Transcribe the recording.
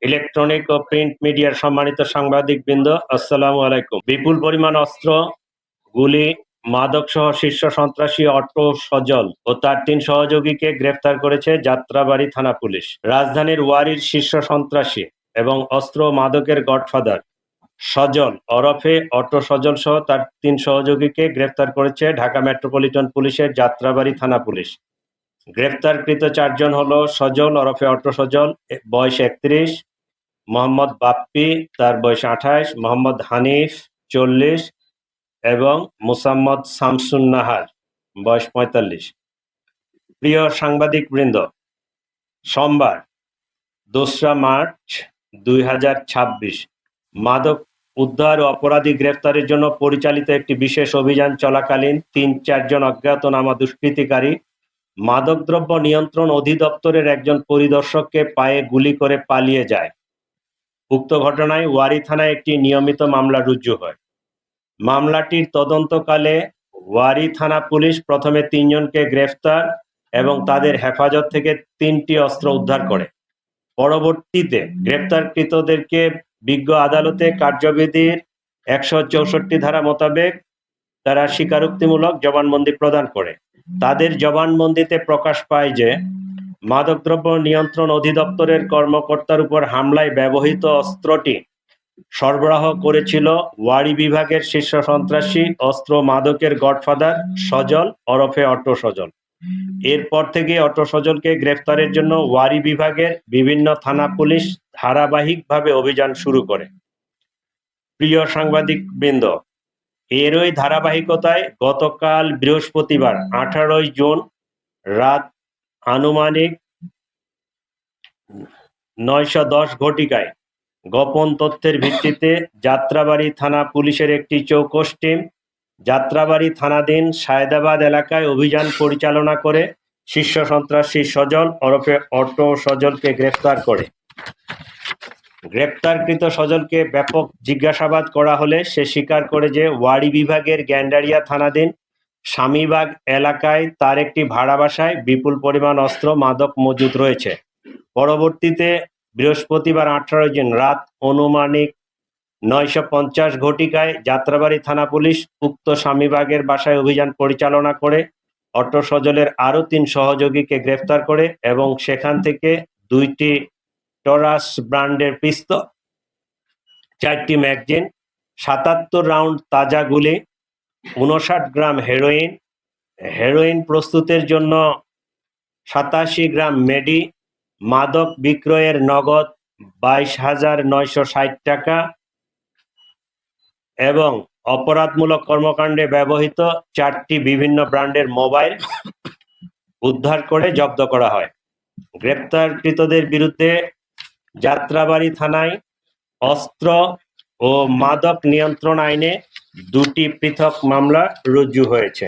Electronic ও print মিডিয়ার সম্মানিত সাংবাদিকবৃন্দ, আসসালামু আলাইকুম। বিপুল পরিমাণ অস্ত্র, গুলি, মাদকসহ শীর্ষ সন্ত্রাসী অটো সজল ও তার ৩ সহযোগীকে গ্রেফতার করেছে যাত্রাবাড়ী থানা পুলিশ। রাজধানীর ওয়ারির শীর্ষ সন্ত্রাসী এবং অস্ত্র ও মাদকের গডফাদার সজল ওরফে অটো সজল সহ তার ৩ সহযোগীকে গ্রেফতার করেছে ঢাকা মেট্রোপলিটন পুলিশের যাত্রাবাড়ী থানা পুলিশ। গ্রেফতারকৃত ৪ জন হলো সজল ওরফে অটো সজল, বয়স ৩১, মোহাম্মদ বাপ্পি, তার বয়স ২৮, মোহাম্মদ হানিফ ৪০ এবং মুসাম্মদ শামসুন নাহার, বয়স ৪৫। প্রিয় সাংবাদিকবৃন্দ, সোমবার ২রা মার্চ ২০২৬ মাদক উদ্ধার ও অপরাধী গ্রেফতারের জন্য পরিচালিত একটি বিশেষ অভিযান চলাকালীন ৩-৪ জন অজ্ঞাতনামা দুষ্কৃতিকারী মাদকদ্রব্য নিয়ন্ত্রণ অধিদপ্তরের একজন পরিদর্শককে পায়ে গুলি করে পালিয়ে যায়। উক্ত ঘটনায় ওয়ারী থানায় একটি নিয়মিত মামলা রুজু হয়। মামলাটির তদন্তকালে ওয়ারী থানা পুলিশ প্রথমে ৩ জনকে গ্রেফতার এবং তাদের হেফাজত থেকে ৩টি অস্ত্র উদ্ধার করে। পরবর্তীতে গ্রেফতারকৃতদেরকে বিজ্ঞ আদালতে কার্যবিধির ১৬৪ ধারা মোতাবেক তারা স্বীকারোক্তিমূলক জবানবন্দি প্রদান করে। তাদের জবানবন্দিতে প্রকাশ পায় যে মাদকদ্রব্য নিয়ন্ত্রণ অধিদপ্তরের কর্মকর্তার উপর হামলায় ব্যবহৃত অস্ত্রটি সরবরাহ করেছিল ওয়ারী বিভাগের শীর্ষ সন্ত্রাসী অস্ত্র মাদকের গডফাদার সজল ওরফে অটো সজল। এরপর থেকে অটো সজলকে গ্রেফতারের জন্য ওয়ারী বিভাগের বিভিন্ন থানা পুলিশ ধারাবাহিকভাবে অভিযান শুরু করে। প্রিয় সাংবাদিকবৃন্দ, এরই ধারাবাহিকতায় গতকাল বৃহস্পতিবার ১৮ জুন রাত আনুমানিক ৯:১০ ঘটিকায় গোপন তথ্যের ভিত্তিতে যাত্রাবাড়ী থানা পুলিশের একটি চৌকস টিম যাত্রাবাড়ী থানাধীন সায়েদাবাদ এলাকায় অভিযান পরিচালনা করে শীর্ষ সন্ত্রাসী সজল ওরফে অটো সজলকে গ্রেফতার করে। গ্রেপ্তারকৃত সজলকে ব্যাপক জিজ্ঞাসাবাদ করা হলে সে স্বীকার করে যে ওয়ারী বিভাগের গ্যান্ডারিয়া থানাধীন স্বামীবাগ এলাকায় তার একটি ভাড়া বাসায় বিপুল পরিমাণ অস্ত্র মাদক মজুদ রয়েছে। পরবর্তীতে বৃহস্পতিবার ১৮ জুন রাত আনুমানিক ৯:৫০ ঘটিকায় যাত্রাবাড়ী থানা পুলিশ উক্ত স্বামীবাগের বাসায় অভিযান পরিচালনা করে অটো সজলের আরও ৩ সহযোগীকে গ্রেফতার করে এবং সেখান থেকে ২টি টরাস ব্র্যান্ডের পিস্তল, ৪টি ম্যাগাজিন, ৭৭ রাউন্ড তাজা গুলি, ৫৯ গ্রাম হেরোইন প্রস্তুতের জন্য ৮৭ গ্রাম মেডি, মাদক বিক্রয়ের নগদ ২২,৯৬০ টাকা এবং অপরাধমূলক কর্মকাণ্ডে ব্যবহৃত ৪টি বিভিন্ন ব্র্যান্ডের মোবাইল উদ্ধার করে জব্দ করা হয়। গ্রেপ্তারকৃতদের বিরুদ্ধে যাত্রাবাড়ী থানায় অস্ত্র ও মাদক নিয়ন্ত্রণ আইনে ২টি পৃথক মামলা রুজু হয়েছে।